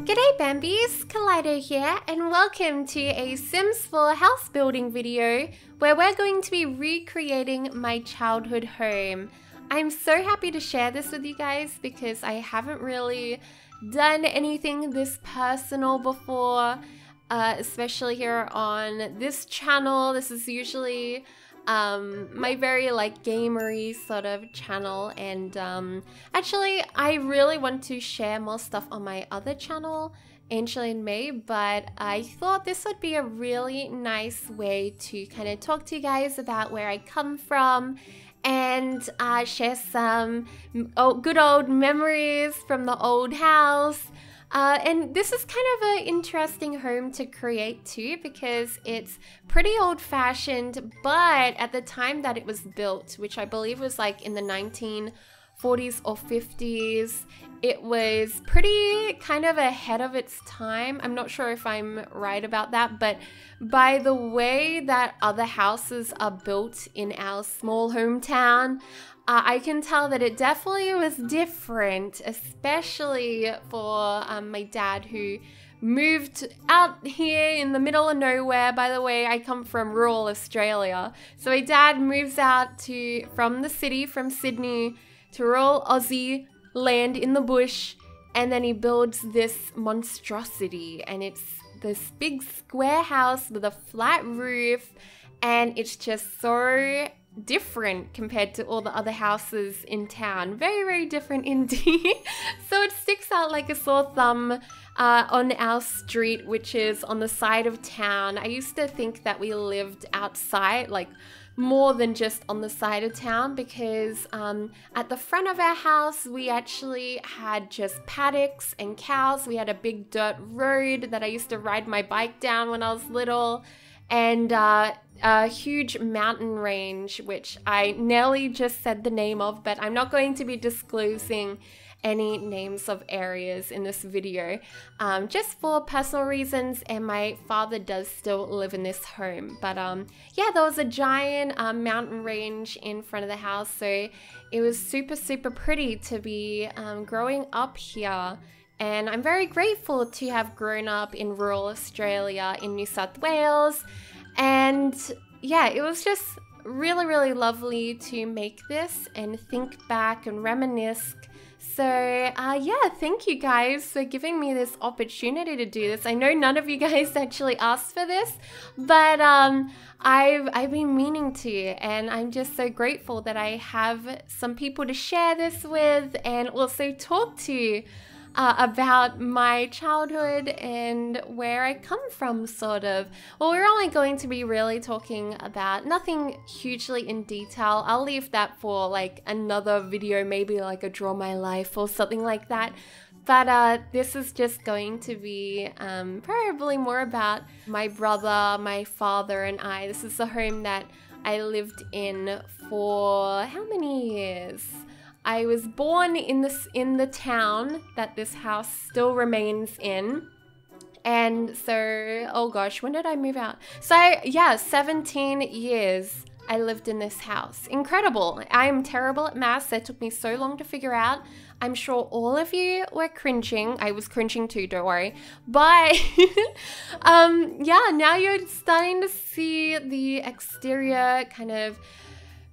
G'day Bambies, Kaleidow here and welcome to a Sims 4 house building video where we're going to be recreating my childhood home. I'm so happy to share this with you guys because I haven't really done anything this personal before, especially here on this channel. This is usually my very gamery sort of channel, and actually I really want to share more stuff on my other channel, Angel and May, but I thought this would be a really nice way to kind of talk to you guys about where I come from and share some good old memories from the old house. And this is kind of an interesting home to create too because it's pretty old-fashioned, but at the time that it was built, which I believe was like in the 1940s or 50s, it was pretty kind of ahead of its time. I'm not sure if I'm right about that, but by the way that other houses are built in our small hometown, I can tell that it definitely was different, especially for my dad, who moved out here in the middle of nowhere. By the way, I come from rural Australia. So my dad moves out from the city, from Sydney, to rural Aussie land in the bush, and then he builds this monstrosity, and it's this big square house with a flat roof, and it's just so different compared to all the other houses in town. Very, very different indeed. So it sticks out like a sore thumb on our street, which is on the side of town. I used to think that we lived outside, like more than just on the side of town, because at the front of our house we actually had just paddocks and cows. We had a big dirt road that I used to ride my bike down when I was little, and a huge mountain range, which I nearly just said the name of, but I'm not going to be disclosing any names of areas in this video, just for personal reasons, and my father does still live in this home. But yeah, there was a giant mountain range in front of the house, so it was super, super pretty to be growing up here. And I'm very grateful to have grown up in rural Australia in New South Wales. And yeah, it was just really, really lovely to make this and think back and reminisce. So yeah, thank you guys for giving me this opportunity to do this. I know none of you guys actually asked for this, but I've been meaning to, and I'm just so grateful that I have some people to share this with and also talk to about my childhood and where I come from, sort of. Well, we're only going to be really talking about nothing hugely in detail. I'll leave that for like another video, maybe like a draw my life or something like that. But this is just going to be probably more about my brother, my father, and I. This is the home that I lived in for how many years? I was born in the town that this house still remains in. And so, oh gosh, when did I move out? So yeah, 17 years I lived in this house. Incredible. I am terrible at maths. That took me so long to figure out. I'm sure all of you were cringing. I was cringing too, don't worry. But yeah, now you're starting to see the exterior kind of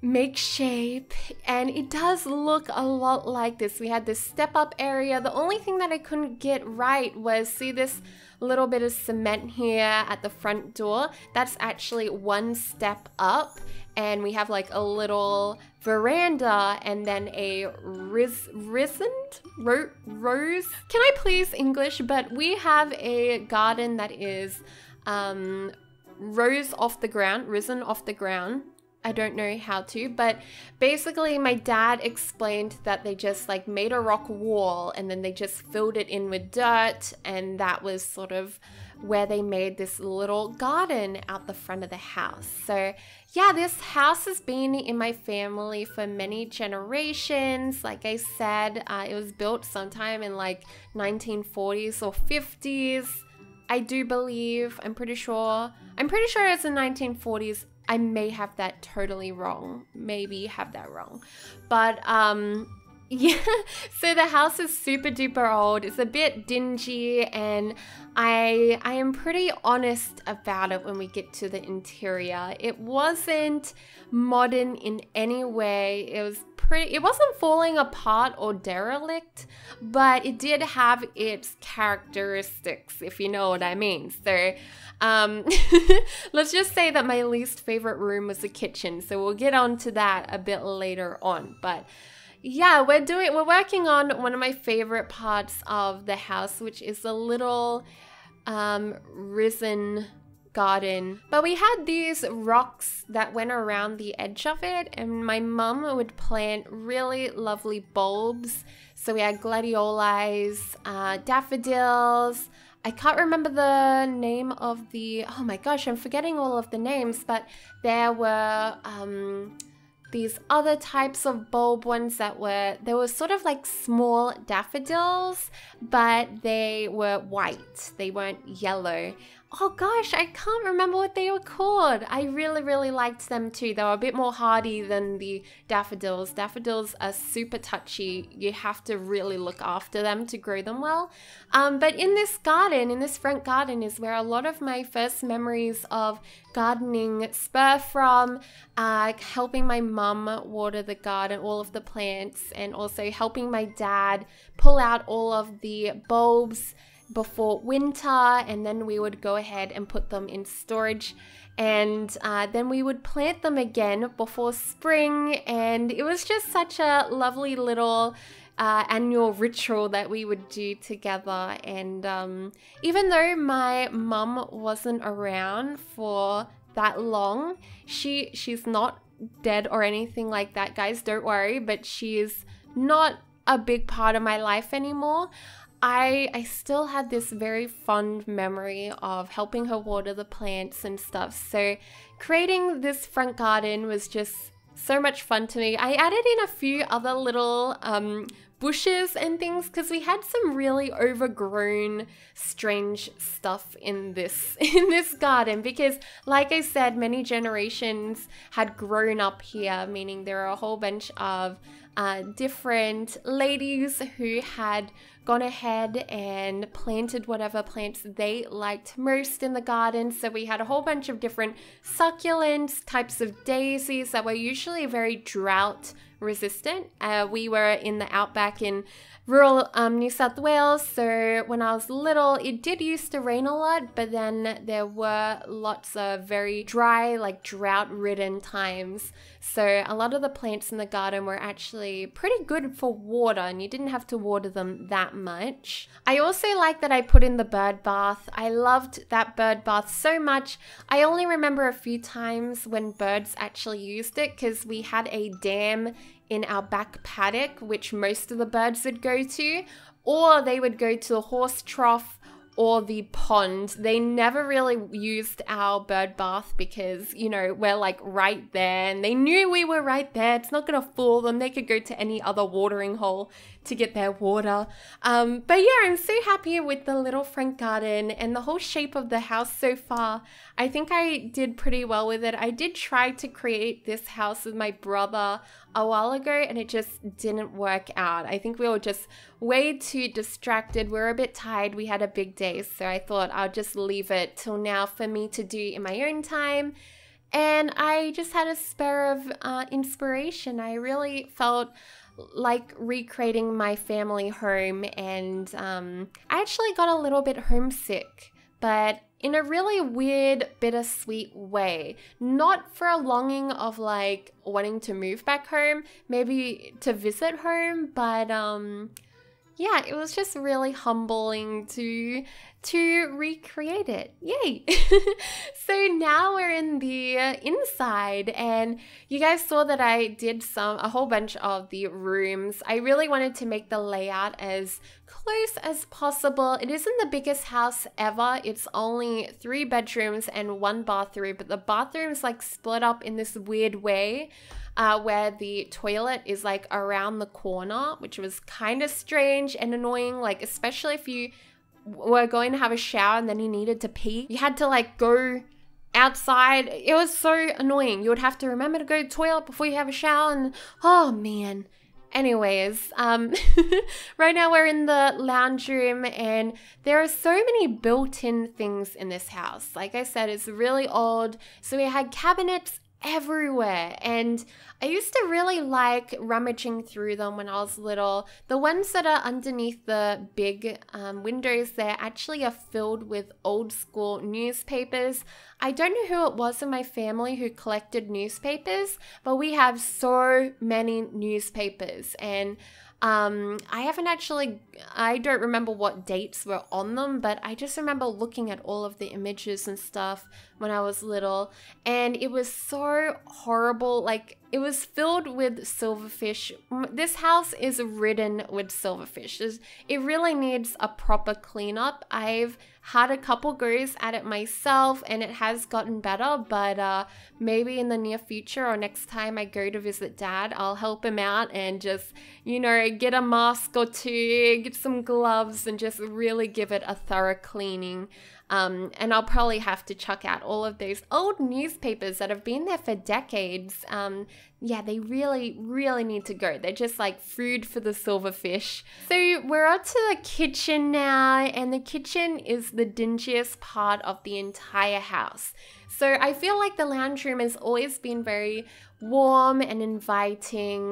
make shape, and it does look a lot like this. We had this step up area. The only thing that I couldn't get right was, see this little bit of cement here at the front door? That's actually one step up, and we have like a little veranda and then a rose. Can I please English? But we have a garden that is risen off the ground. I don't know how to, but basically my dad explained that they just like made a rock wall and then they just filled it in with dirt, and that was sort of where they made this little garden out the front of the house. So yeah, this house has been in my family for many generations. Like I said, it was built sometime in like 1940s or 50s, I do believe. I'm pretty sure it's the 1940s. I may have that totally wrong, maybe have that wrong, but Yeah, so the house is super duper old. It's a bit dingy, and I am pretty honest about it when we get to the interior. It wasn't modern in any way. It wasn't falling apart or derelict, but it did have its characteristics, if you know what I mean. So let's just say that my least favorite room was the kitchen. So we'll get on to that a bit later on. But yeah, we're working on one of my favorite parts of the house, which is a little risen garden. But we had these rocks that went around the edge of it, and my mum would plant really lovely bulbs. So we had gladiolis, daffodils. I can't remember the name of oh my gosh, I'm forgetting all of the names, but there were these other types of bulb ones they were sort of like small daffodils, but they were white. They weren't yellow. Oh gosh, I can't remember what they were called. I really, really liked them too. They were a bit more hardy than the daffodils. Daffodils are super touchy. You have to really look after them to grow them well. But in this front garden is where a lot of my first memories of gardening spur from, helping my mum water the garden, all of the plants, and also helping my dad pull out all of the bulbs before winter, and then we would go ahead and put them in storage, and then we would plant them again before spring. And it was just such a lovely little annual ritual that we would do together. And even though my mum wasn't around for that long, she's not dead or anything like that, guys, don't worry, but she's not a big part of my life anymore. I still had this very fond memory of helping her water the plants and stuff. So creating this front garden was just so much fun to me. I added in a few other little bushes and things because we had some really overgrown, strange stuff in this garden, because like I said, many generations had grown up here, meaning there are a whole bunch of different ladies who had gone ahead and planted whatever plants they liked most in the garden. So we had a whole bunch of different succulents, types of daisies that were usually very drought resistant. We were in the outback in rural New South Wales, so when I was little it did used to rain a lot, but then there were lots of very dry, like drought-ridden times. So a lot of the plants in the garden were actually pretty good for water, and you didn't have to water them that much. I also like that I put in the bird bath. I loved that bird bath so much. I only remember a few times when birds actually used it, because we had a dam in our back paddock, which most of the birds would go to, or they would go to the horse trough or the pond. They never really used our bird bath because, you know, we're like right there, and they knew we were right there. It's not gonna fool them. They could go to any other watering hole to get their water. But yeah, I'm so happy with the little front garden and the whole shape of the house so far. I think I did pretty well with it. I did try to create this house with my brother a while ago, and it just didn't work out. I think we were just way too distracted. We were a bit tired. We had a big day, so I thought I'll just leave it till now for me to do in my own time. And I just had a spur of inspiration. I really felt like recreating my family home, and I actually got a little bit homesick, but in a really weird, bittersweet way. Not for a longing of like wanting to move back home, maybe to visit home, but yeah, it was just really humbling to recreate it. Yay! So now we're in the inside, and you guys saw that I did a whole bunch of the rooms. I really wanted to make the layout as close as possible. It isn't the biggest house ever. It's only 3 bedrooms and 1 bathroom, but the bathroom is like split up in this weird way. Where the toilet is like around the corner, which was kind of strange and annoying, like especially if you were going to have a shower and then you needed to pee. You had to like go outside. It was so annoying. You would have to remember to go to the toilet before you have a shower, and oh man, Anyways, right now we're in the lounge room and there are so many built-in things in this house. Like I said, it's really old. So we had cabinets everywhere, and I used to really like rummaging through them when I was little. The ones that are underneath the big windows there actually are filled with old school newspapers. I don't know who it was in my family who collected newspapers, but we have so many newspapers, and I don't remember what dates were on them, but I just remember looking at all of the images and stuff when I was little, and it was so horrible. Like, it was filled with silverfish. This house is ridden with silverfish. It really needs a proper cleanup. I've had a couple goes at it myself and it has gotten better, but maybe in the near future or next time I go to visit Dad, I'll help him out and just, you know, get a mask or two, get some gloves and just really give it a thorough cleaning. And I'll probably have to chuck out all of those old newspapers that have been there for decades. Yeah, they really, really need to go. They're just like food for the silverfish. So we're up to the kitchen now, and the kitchen is the dingiest part of the entire house. So I feel like the lounge room has always been very warm and inviting.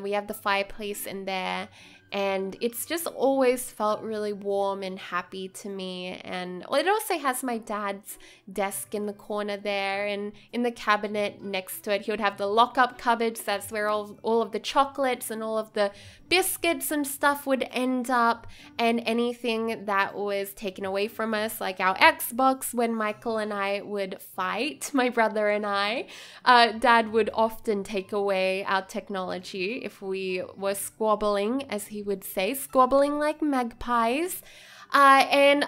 We have the fireplace in there, and it's just always felt really warm and happy to me. And it also has my dad's desk in the corner there, and in the cabinet next to it he would have the lock-up cupboards. That's where all of the chocolates and all of the biscuits and stuff would end up, and anything that was taken away from us, like our Xbox, when Michael and I would fight, my brother and I, Dad would often take away our technology if we were squabbling, as he would say, squabbling like magpies. And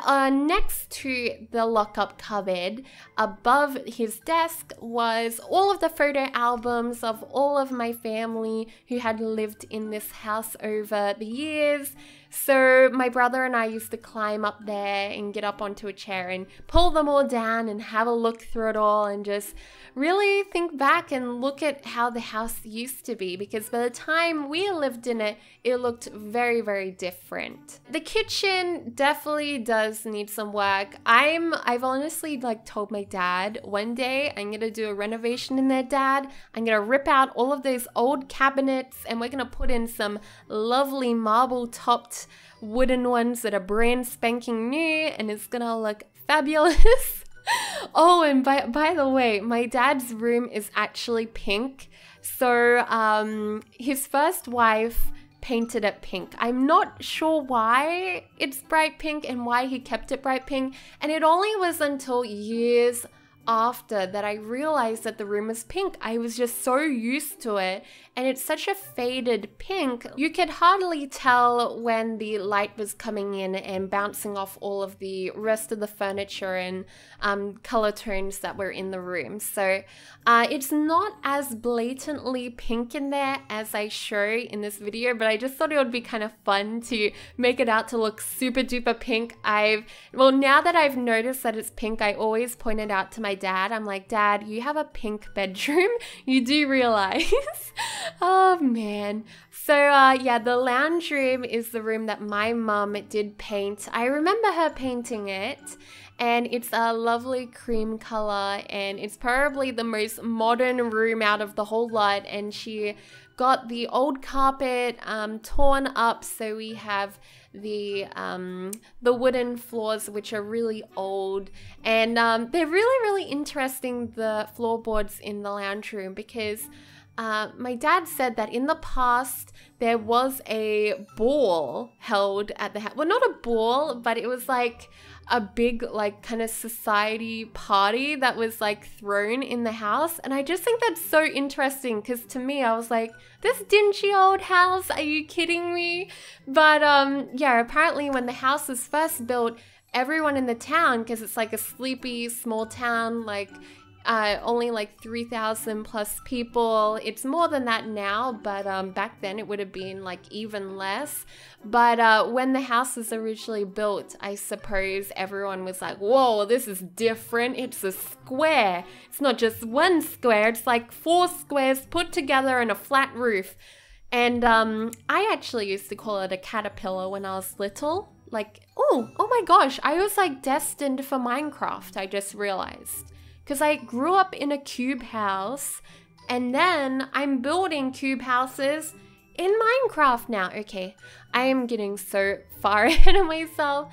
next to the lock-up cupboard, above his desk, was all of the photo albums of all of my family who had lived in this house over the years. So my brother and I used to climb up there and get up onto a chair and pull them all down and have a look through it all and just really think back and look at how the house used to be, because by the time we lived in it, it looked very, very different. The kitchen definitely does need some work. I've honestly told my dad, one day I'm gonna do a renovation in there, Dad. I'm gonna rip out all of those old cabinets and we're gonna put in some lovely marble topped wooden ones that are brand spanking new, and it's gonna look fabulous. Oh, and by the way, my dad's room is actually pink. So his first wife painted it pink. I'm not sure why it's bright pink and why he kept it bright pink, and it only was until years after that I realized that the room was pink. I was just so used to it, and it's such a faded pink. You could hardly tell when the light was coming in and bouncing off all of the rest of the furniture and color tones that were in the room. So it's not as blatantly pink in there as I show in this video, but I just thought it would be kind of fun to make it out to look super duper pink. Now that I've noticed that it's pink, I always point it out to my dad. I'm like, Dad, you have a pink bedroom? You do realize? Oh man. So yeah, the lounge room is the room that my mum did paint. I remember her painting it, and it's a lovely cream color, and it's probably the most modern room out of the whole lot. And she got the old carpet torn up, so we have the wooden floors, which are really old, and they're really interesting, the floorboards in the lounge room, because my dad said that in the past there was a ball held at the house. Well, not a ball, but it was like a big kind of society party that was thrown in the house. And I just think that's so interesting, because to me, I was like, this dingy old house, are you kidding me? But yeah, apparently when the house was first built, everyone in the town, because it's a sleepy small town, only 3,000 plus people. It's more than that now, but back then it would have been even less. But when the house was originally built, I suppose everyone was like, whoa, this is different. It's a square. It's not just one square, it's 4 squares put together and a flat roof. And I actually used to call it a caterpillar when I was little. Like, oh my gosh, I was like destined for Minecraft, I just realized. Because I grew up in a cube house, and then I'm building cube houses in Minecraft now. Okay, I am getting so far ahead of myself.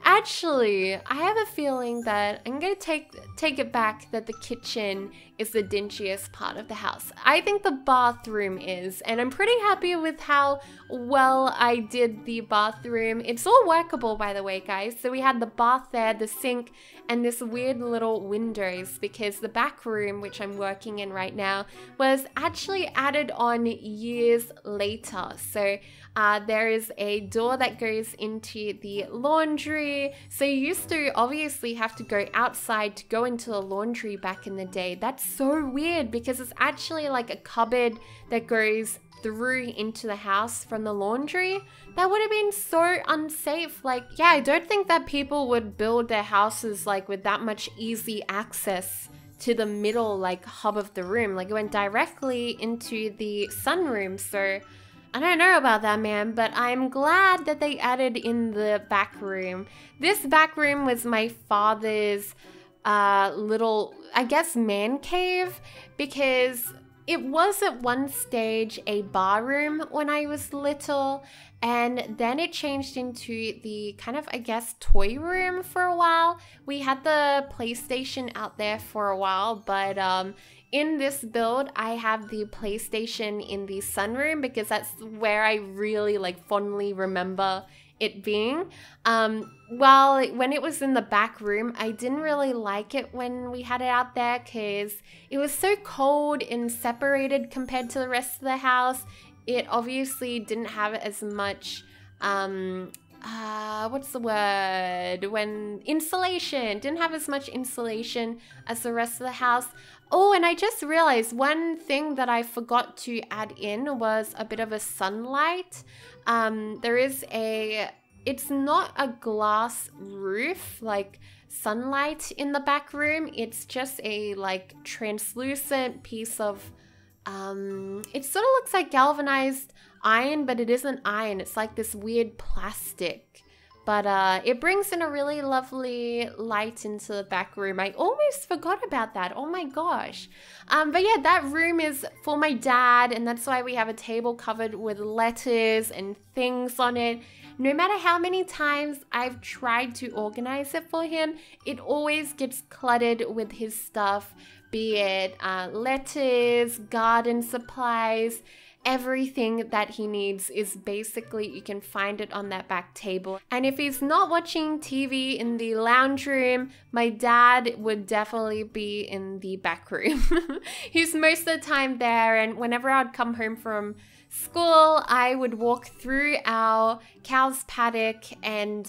Actually, I have a feeling that I'm gonna take it back that the kitchen is the dingiest part of the house. I think the bathroom is, and I'm pretty happy with how well I did the bathroom. It's all workable, by the way, guys. So we had the bath there, the sink, and this weird little windows, because the back room, which I'm working in right now, was actually added on years later. So there is a door that goes into the laundry. So you used to obviously have to go outside to go into the laundry back in the day. That's so weird because it's actually like a cupboard that goes through into the house from the laundry. That would have been so unsafe. Like, yeah, I don't think that people would build their houses like with that much easy access to the middle like hub of the room. Like it went directly into the sunroom. So I don't know about that, man, but I'm glad that they added in the back room. This back room was my father's little, I guess, man cave, because it was at one stage a bar room when I was little, and then it changed into the kind of, I guess, toy room for a while. We had the PlayStation out there for a while, but in this build, I have the PlayStation in the sunroom because that's where I really like fondly remember it being. Well, when it was in the back room, I didn't really like it when we had it out there because it was so cold and separated compared to the rest of the house. It obviously didn't have as much, what's the word? When insulation, didn't have as much insulation as the rest of the house. Oh, and I just realized one thing that I forgot to add in was a bit of a sunlight. There is it's not a glass roof, like sunlight in the back room. It's just a like translucent piece of, it sort of looks like galvanized iron, but it isn't iron. It's like this weird plastic. But it brings in a really lovely light into the back room. I almost forgot about that. Oh my gosh. But yeah, that room is for my dad, and that's why we have a table covered with letters and things on it. No matter how many times I've tried to organize it for him, it always gets cluttered with his stuff, be it letters, garden supplies. Everything that he needs is basically, you can find it on that back table. And if he's not watching TV in the lounge room, my dad would definitely be in the back room. He's most of the time there, and whenever I'd come home from school, I would walk through our cow's paddock and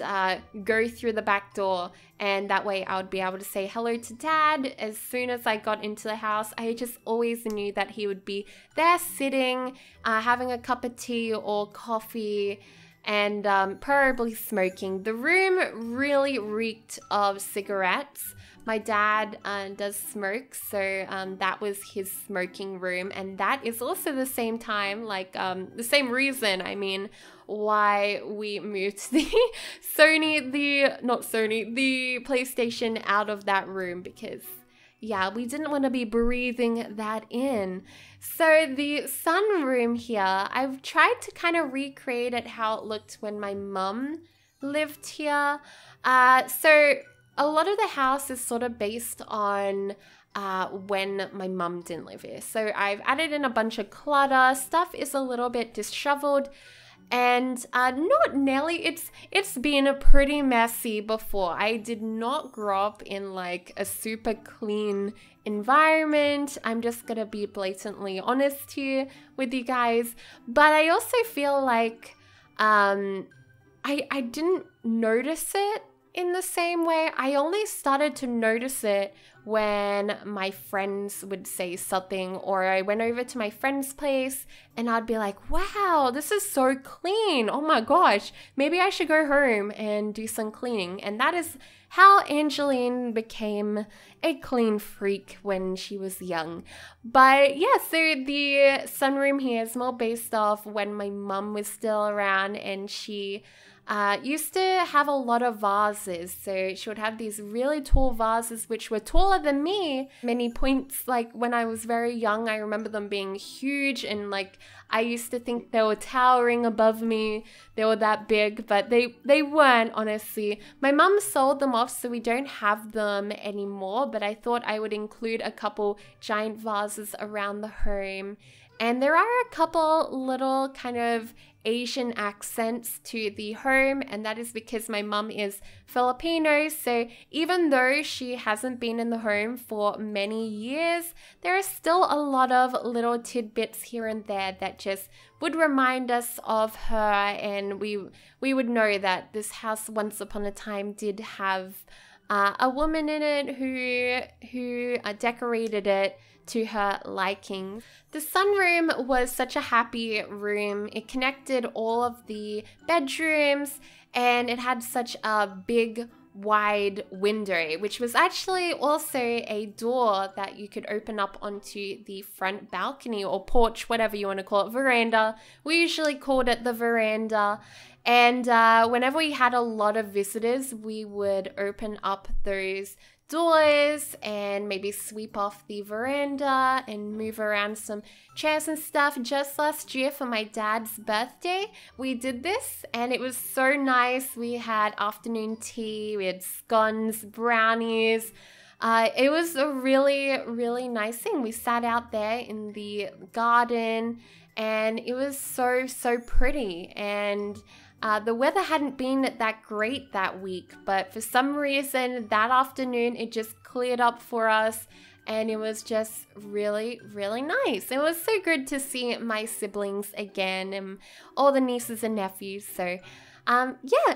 go through the back door, and that way I would be able to say hello to Dad as soon as I got into the house. I just always knew that he would be there sitting, having a cup of tea or coffee, and probably smoking. The room really reeked of cigarettes. My dad does smoke, so that was his smoking room, and that is also the same time, like the same reason, I mean, why we moved the the PlayStation out of that room, because yeah, we didn't want to be breathing that in. So the sunroom here, I've tried to kind of recreate it how it looked when my mum lived here. So a lot of the house is sort of based on when my mum didn't live here. So I've added in a bunch of clutter. Stuff is a little bit disheveled, and not nearly, it's been pretty messy before. I did not grow up in like a super clean environment. I'm just gonna be blatantly honest here with you guys. But I also feel like I didn't notice it in the same way. I only started to notice it when my friends would say something, or I went over to my friend's place and I'd be like, wow, this is so clean. Oh my gosh, maybe I should go home and do some cleaning. And that is how Angeline became a clean freak when she was young. But yeah, so the sunroom here is more based off when my mum was still around, and she used to have a lot of vases. So she would have these really tall vases which were taller than me. Many points, like when I was very young, I remember them being huge, and like I used to think they were towering above me. They were that big, but they weren't, honestly. My mum sold them off, so we don't have them anymore, but I thought I would include a couple giant vases around the home. And there are a couple little kind of Asian accents to the home, and that is because my mum is Filipino. So even though she hasn't been in the home for many years, there are still a lot of little tidbits here and there that just would remind us of her, and we would know that this house once upon a time did have a woman in it who decorated it to her liking. The sunroom was such a happy room. It connected all of the bedrooms, and it had such a big wide window, which was actually also a door that you could open up onto the front balcony or porch, whatever you want to call it, veranda. We usually called it the veranda. And whenever we had a lot of visitors, we would open up those doors and maybe sweep off the veranda and move around some chairs and stuff. Just last year for my dad's birthday, we did this, and it was so nice. We had afternoon tea, we had scones, brownies. It was a really, really nice thing. We sat out there in the garden, and it was so pretty. And the weather hadn't been that great that week, but for some reason that afternoon it just cleared up for us, and it was just really, really nice. It was so good to see my siblings again and all the nieces and nephews. So yeah,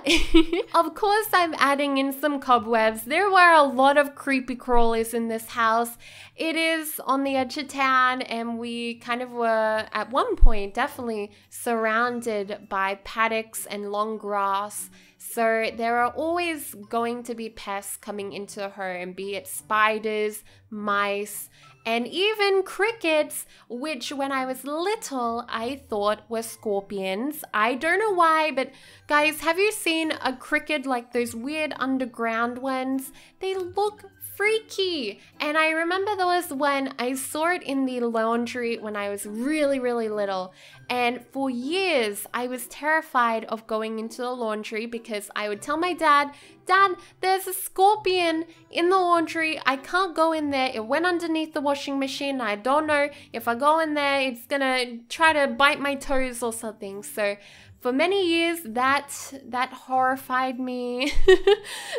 of course I'm adding in some cobwebs. There were a lot of creepy crawlies in this house. It is on the edge of town, and we kind of were at one point definitely surrounded by paddocks and long grass. So there are always going to be pests coming into the home, be it spiders, mice, and even crickets, which when I was little, I thought were scorpions. I don't know why, but guys, have you seen a cricket, like those weird underground ones? They look freaky. And I remember there was one, I saw it in the laundry when I was really, really little. And for years, I was terrified of going into the laundry because I would tell my dad, Dad, there's a scorpion in the laundry. I can't go in there. It went underneath the washing machine. I don't know if I go in there, it's gonna try to bite my toes or something. So for many years, that horrified me.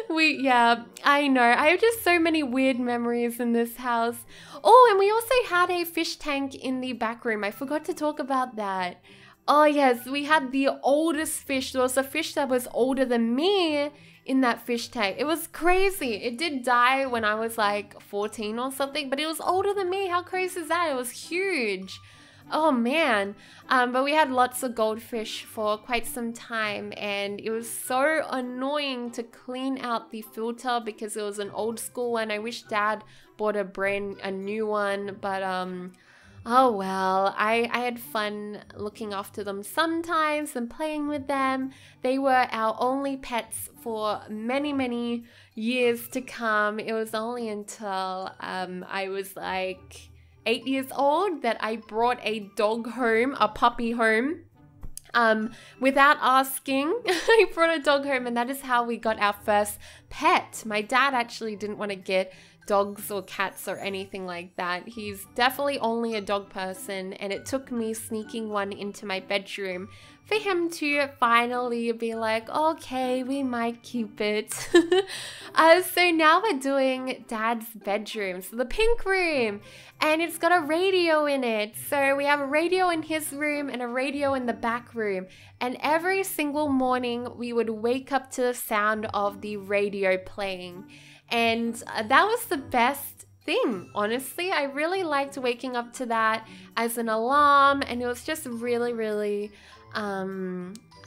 Yeah, I know. I have just so many weird memories in this house. Oh, and we also had a fish tank in the back room. I forgot to talk about that. Oh yes, we had the oldest fish. There was a fish that was older than me in that fish tank. It was crazy. It did die when I was like 14 or something, but it was older than me. How crazy is that? It was huge. Oh man. But we had lots of goldfish for quite some time, and it was so annoying to clean out the filter because it was an old school one. I wish Dad bought a new one, but oh well, I had fun looking after them sometimes and playing with them. They were our only pets for many, many years to come. It was only until I was like 8 years old that I brought a dog home, a puppy home. Without asking, I brought a dog home, and that is how we got our first pet. My dad actually didn't want to get dogs or cats or anything like that. He's definitely only a dog person, and it took me sneaking one into my bedroom for him to finally be like, okay, we might keep it. So now we're doing Dad's bedroom, so the pink room, and it's got a radio in it. So we have a radio in his room and a radio in the back room, and every single morning we would wake up to the sound of the radio playing, and that was the best thing, honestly. I really liked waking up to that as an alarm, and it was just really, really I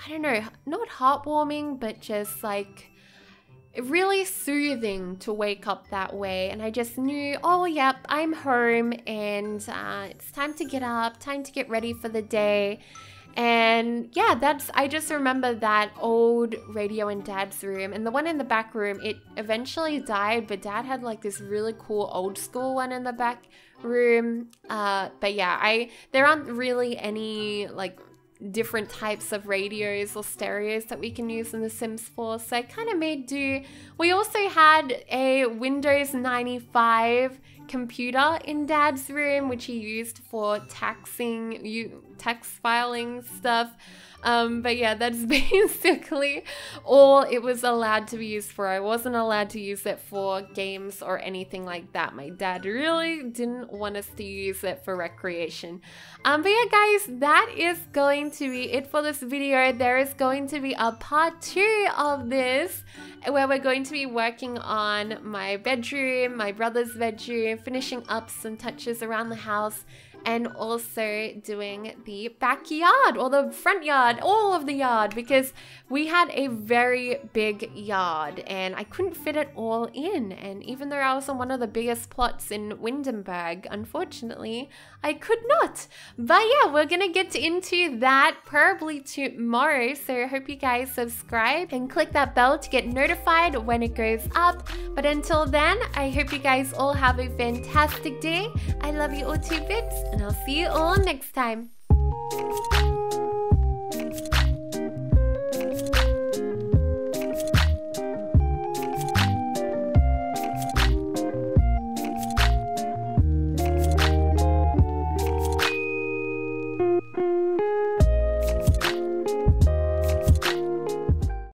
don't know, not heartwarming, but just like really soothing to wake up that way. And I just knew, oh yep, I'm home, and it's time to get up, time to get ready for the day. And yeah, I just remember that old radio in Dad's room, and the one in the back room, it eventually died, but Dad had like this really cool old school one in the back room. But yeah, there aren't really any like different types of radios or stereos that we can use in The Sims 4, so I kind of made do. We also had a Windows 95 computer in Dad's room, which he used for tax filing stuff. But yeah, that's basically all it was allowed to be used for. I wasn't allowed to use it for games or anything like that. My dad really didn't want us to use it for recreation. But yeah, guys, that is going to be it for this video. There is going to be a part 2 of this, where we're going to be working on my bedroom, my brother's bedroom, finishing up some touches around the house, and also doing the backyard or the front yard, all of the yard, because we had a very big yard and I couldn't fit it all in. And even though I was on one of the biggest plots in Windenburg, unfortunately, I could not. But yeah, we're gonna get into that probably tomorrow. So I hope you guys subscribe and click that bell to get notified when it goes up. But until then, I hope you guys all have a fantastic day. I love you all 2 bits, and I'll see you all next time.